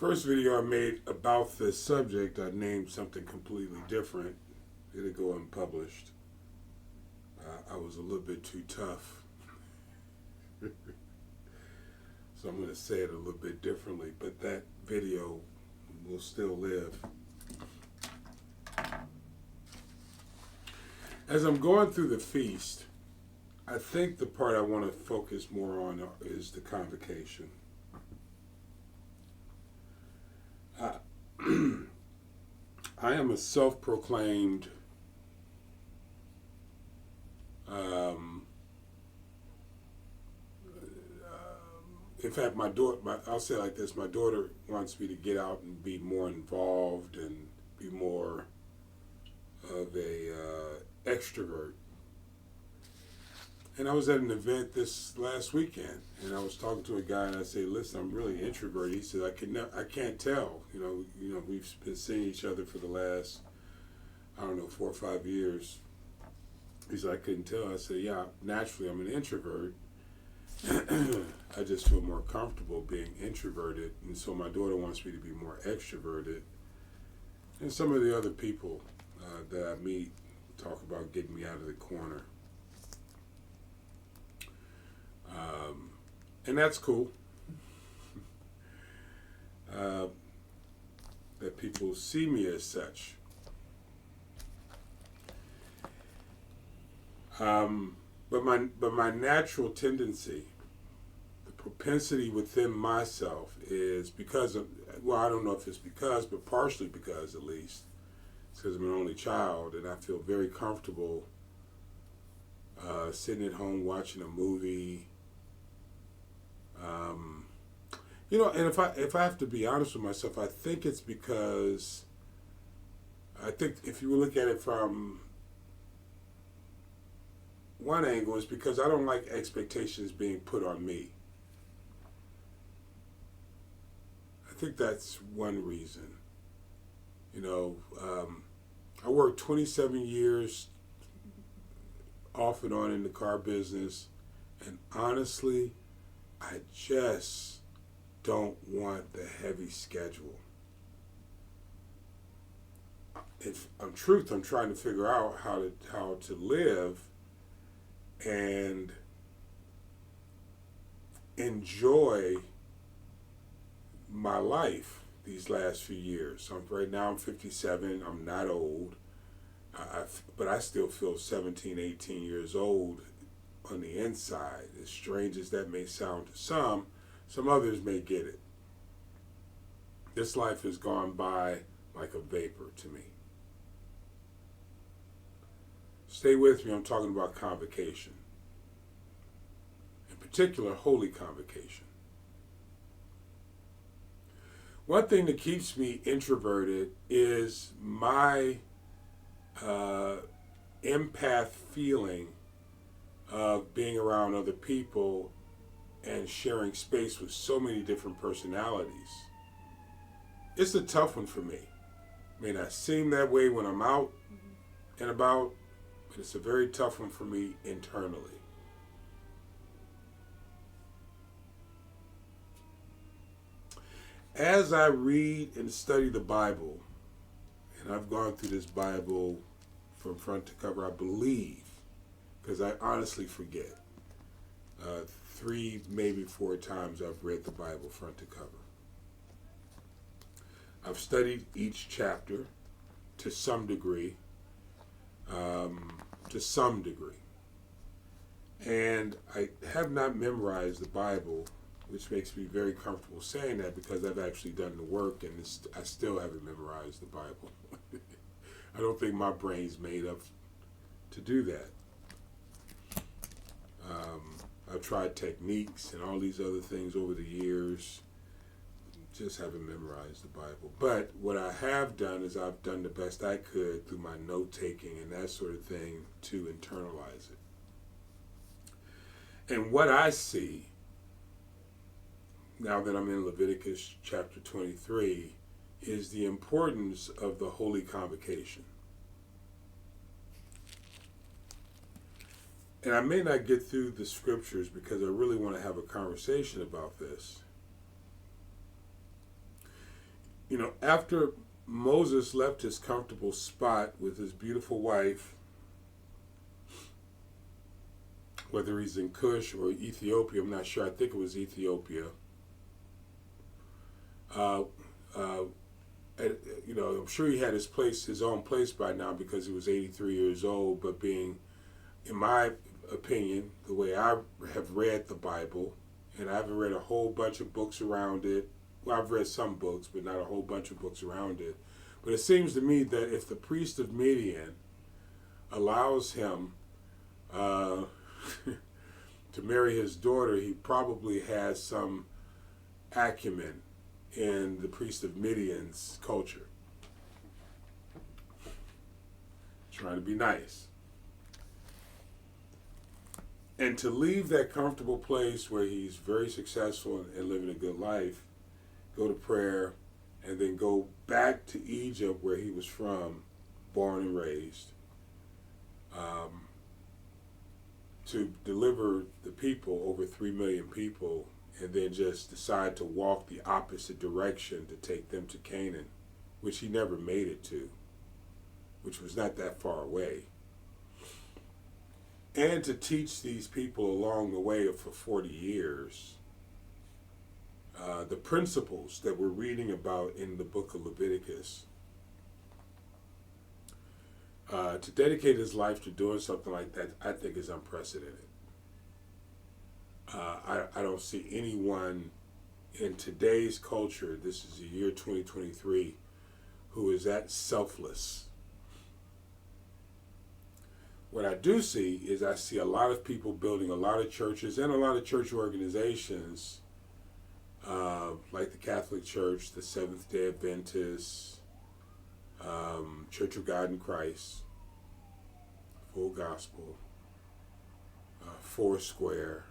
First video I made about this subject, I named something completely different. It'll go unpublished. I was a little bit too tough. So I'm going to say it a little bit differently, but that video will still live. As I'm going through the feast, I think the part I want to focus more on is the convocation. I am a self-proclaimed in fact, I'll say it like this, my daughter wants me to get out and be more involved and be more of a extrovert. And I was at an event this last weekend, and I was talking to a guy, and I said, "Listen, I'm really introverted." He said, "I can't tell. You know, we've been seeing each other for the last, 4 or 5 years." He said, "I couldn't tell." I said, "Yeah, naturally, I'm an introvert. I just feel more comfortable being introverted, and so my daughter wants me to be more extroverted." And some of the other people that I meet talk about getting me out of the corner. And that's cool. That people see me as such. But my natural tendency, the propensity within myself is because of, I don't know if it's because, but partially because at least, it's because I'm an only child and I feel very comfortable sitting at home watching a movie. And if I have to be honest with myself, I think it's because, I think if you look at it from one angle, it's because I don't like expectations being put on me. I think that's one reason. I worked 27 years off and on in the car business, and honestly, I just don't want the heavy schedule. I'm trying to figure out how to live and enjoy my life these last few years. Right now I'm 57. I'm not old, but I still feel 17, 18 years old on the inside. As strange as that may sound to some others may get it. This life has gone by like a vapor to me. Stay with me, I'm talking about convocation. In particular, holy convocation. One thing that keeps me introverted is my empath feeling of being around other people and sharing space with so many different personalities. It's a tough one for me. It may not seem that way when I'm out and about, but it's a very tough one for me internally. As I read and study the Bible, and I've gone through this Bible from front to cover, I believe, because I honestly forget, 3, maybe 4 times I've read the Bible front to cover. I've studied each chapter to some degree. And I have not memorized the Bible, which makes me very comfortable saying that because I've actually done the work and I still haven't memorized the Bible. I don't think my brain's made up to do that. I've tried techniques and all these other things over the years, just haven't memorized the Bible. But what I have done is I've done the best I could through my note-taking and that sort of thing to internalize it. And what I see, now that I'm in Leviticus chapter 23, is the importance of the holy convocation. And I may not get through the scriptures because I really want to have a conversation about this. After Moses left his comfortable spot with his beautiful wife, whether he's in Cush or Ethiopia, I'm not sure, I think it was Ethiopia. I'm sure he had his own place by now because he was 83 years old, but being, in my opinion, the way I have read the Bible, and I haven't read a whole bunch of books around it. Well, I've read some books, but not a whole bunch of books around it. But it seems to me that if the priest of Midian allows him to marry his daughter, he probably has some acumen in the priest of Midian's culture. Trying to be nice. And to leave that comfortable place where he's very successful and living a good life, go to prayer, and then go back to Egypt where he was from, born and raised, to deliver the people, over 3 million people, and then just decide to walk the opposite direction to take them to Canaan, which he never made it to, which was not that far away. And to teach these people along the way for 40 years the principles that we're reading about in the book of Leviticus. To dedicate his life to doing something like that, I think is unprecedented. I don't see anyone in today's culture, this is the year 2023, who is that selfless. What I do see is I see a lot of people building a lot of churches and a lot of church organizations, like the Catholic Church, the Seventh-day Adventists, Church of God in Christ, Full Gospel, Foursquare,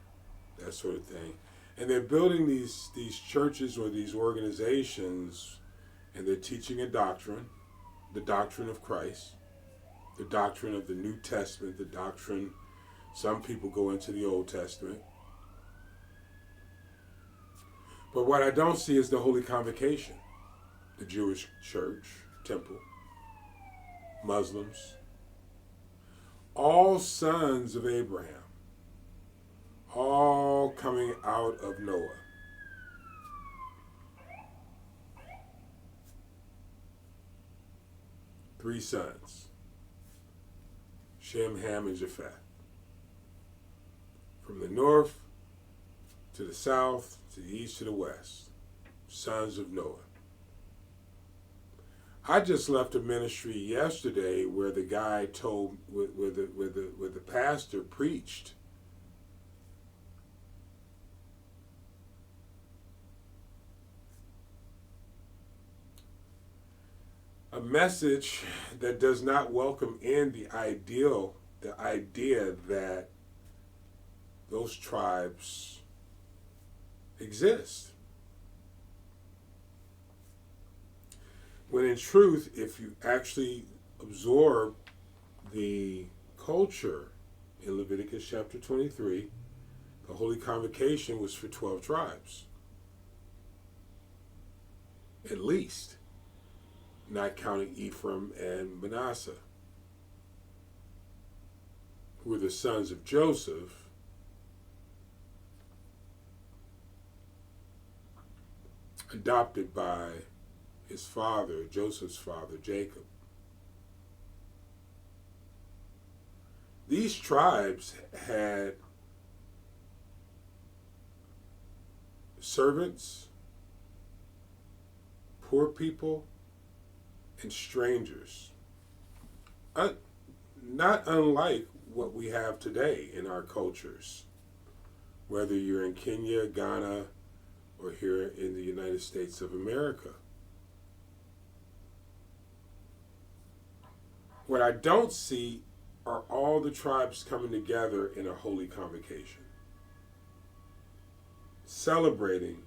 that sort of thing. And they're building these churches or these organizations, and they're teaching a doctrine, the doctrine of Christ, the doctrine of the New Testament, the doctrine, some people go into the Old Testament. But what I don't see is the Holy Convocation, the Jewish church, temple, Muslims, all sons of Abraham, all coming out of Noah. Three sons, Shem, Ham, and Japheth. From the north to the south, to the east, to the west, sons of Noah. I just left a ministry yesterday where the guy told, where the pastor preached a message that does not welcome in the idea that those tribes exist. When in truth, if you actually absorb the culture in Leviticus chapter 23, the Holy Convocation was for 12 tribes. At least. Not counting Ephraim and Manasseh, who were the sons of Joseph, adopted by his father, Joseph's father, Jacob. These tribes had servants, poor people, and strangers. Not unlike what we have today in our cultures, whether you're in Kenya, Ghana, or here in the United States of America. What I don't see are all the tribes coming together in a holy convocation, celebrating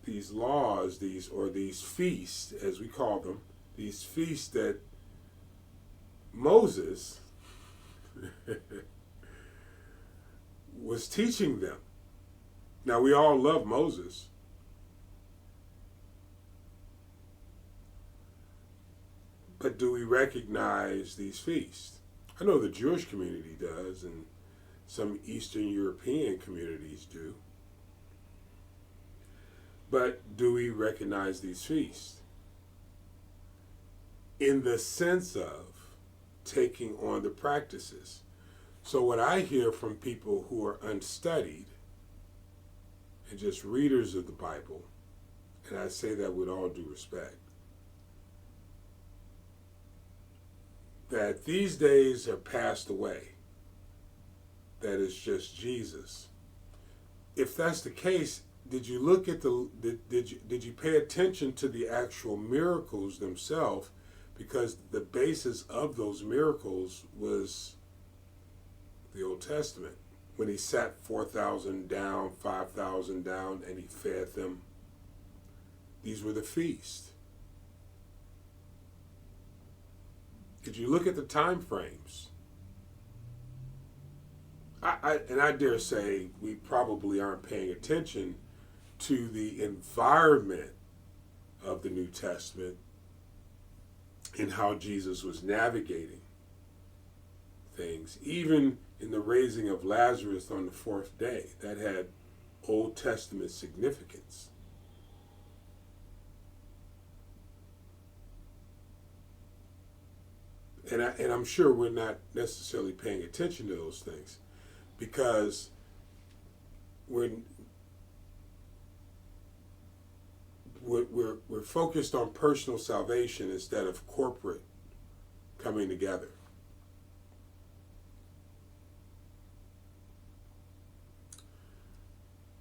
these laws, these feasts, as we call them, these feasts that Moses was teaching them. Now, we all love Moses. recognize these feasts? I know the Jewish community does, and some Eastern European communities do. But do we recognize these feasts? In the sense of taking on the practices. So what I hear from people who are unstudied and just readers of the Bible, and I say that with all due respect, that these days have passed away. That is just Jesus. If that's the case, did you look at did you pay attention to the actual miracles themselves? Because the basis of those miracles was the Old Testament. When he sat 4,000 down, 5,000 down, and he fed them. These were the feasts. Did you look at the time frames? I dare say we probably aren't paying attention to the environment of the New Testament and how Jesus was navigating things. Even in the raising of Lazarus on the fourth day, that had Old Testament significance. And I'm sure we're not necessarily paying attention to those things because we're focused on personal salvation instead of corporate coming together.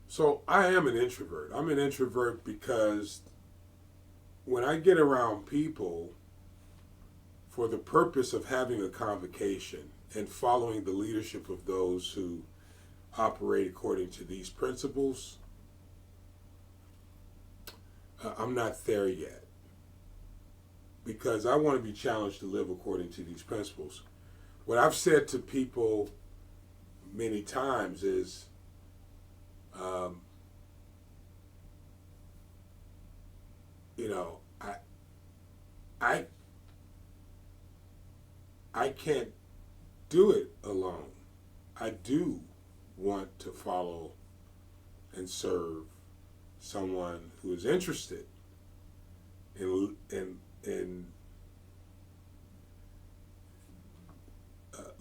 So I am an introvert. I'm an introvert because when I get around people for the purpose of having a convocation and following the leadership of those who operate according to these principles, I'm not there yet. Because I want to be challenged to live according to these principles. What I've said to people many times is, I can't do it alone. I do want to follow and serve someone who is interested in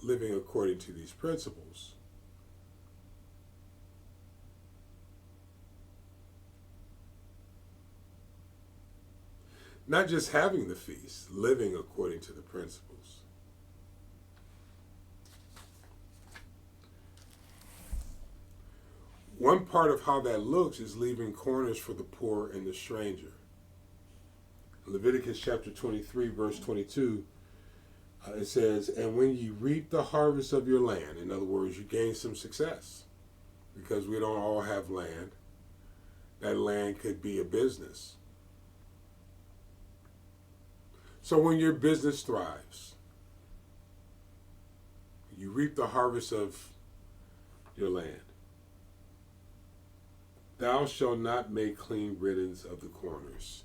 living according to these principles. Not just having the feast, living according to the principles. One part of how that looks is leaving corners for the poor and the stranger. Leviticus chapter 23, verse 22, it says, "And when you reap the harvest of your land," in other words, you gain some success, because we don't all have land. That land could be a business. So when your business thrives, you reap the harvest of your land. Thou shalt not make clean riddance of the corners.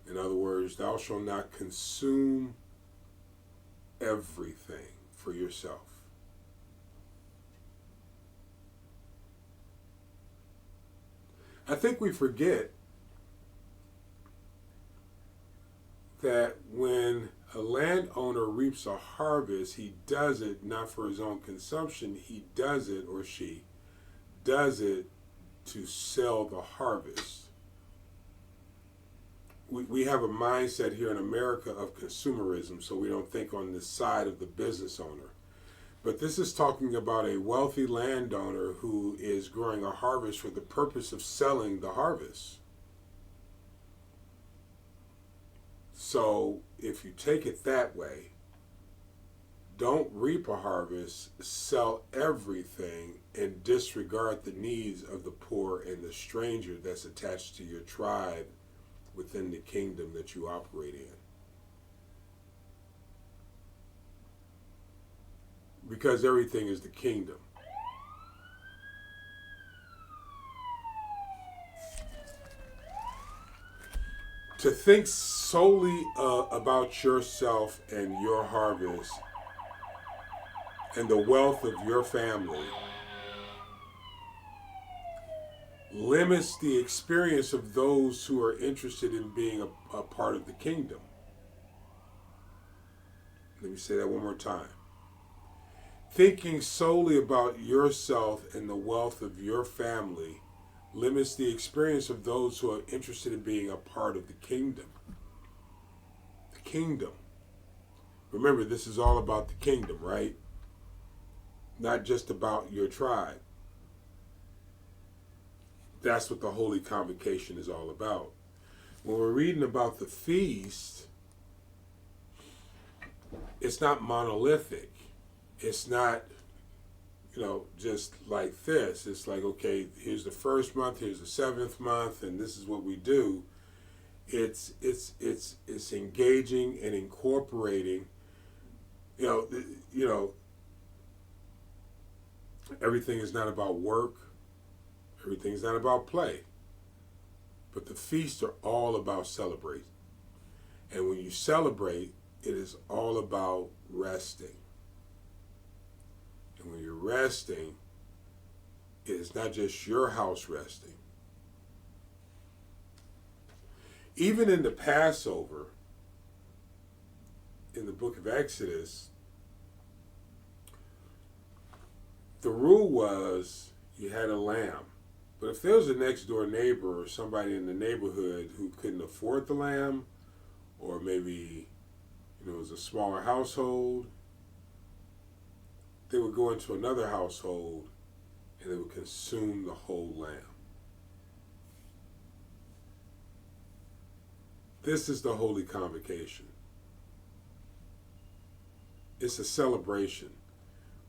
In other words, thou shalt not consume everything for yourself. I think we forget that when a landowner reaps a harvest, he does it not for his own consumption. He does it, or she does it, to sell the harvest. We have a mindset here in America of consumerism, so we don't think on the side of the business owner. But this is talking about a wealthy landowner who is growing a harvest for the purpose of selling the harvest. So if you take it that way, don't reap a harvest, sell everything, and disregard the needs of the poor and the stranger that's attached to your tribe within the kingdom that you operate in. Because everything is the kingdom. To think solely about yourself and your harvest and the wealth of your family limits the experience of those who are interested in being a part of the kingdom. Let me say that one more time. Thinking solely about yourself and the wealth of your family limits the experience of those who are interested in being a part of the kingdom. The kingdom. Remember, this is all about the kingdom, right? Not just about your tribe. That's what the Holy Convocation is all about. When we're reading about the feast, it's not monolithic. It's not, just like this. It's like, okay, here's the first month, here's the seventh month, and this is what we do. It's engaging and incorporating. Everything is not about work. Everything is not about play. But the feasts are all about celebrating. And when you celebrate, it is all about resting. And when you're resting, it is not just your house resting. Even in the Passover, in the book of Exodus, the rule was you had a lamb. But if there was a next door neighbor or somebody in the neighborhood who couldn't afford the lamb, or maybe it was a smaller household, they would go into another household and they would consume the whole lamb. This is the Holy Convocation. It's a celebration,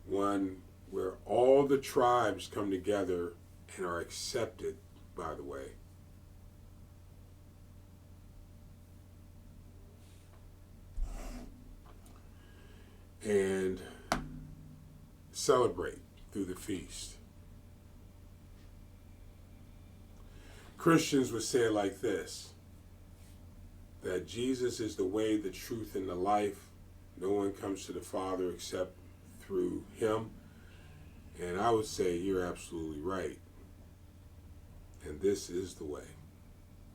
one where all the tribes come together and are accepted, by the way. And celebrate through the feast. Christians would say it like this, that Jesus is the way, the truth, and the life. No one comes to the Father except through him. And I would say you're absolutely right. And this is the way,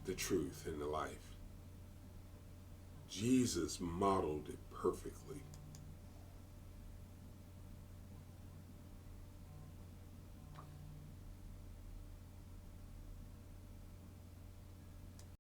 the truth, and the life. Jesus modeled it perfectly.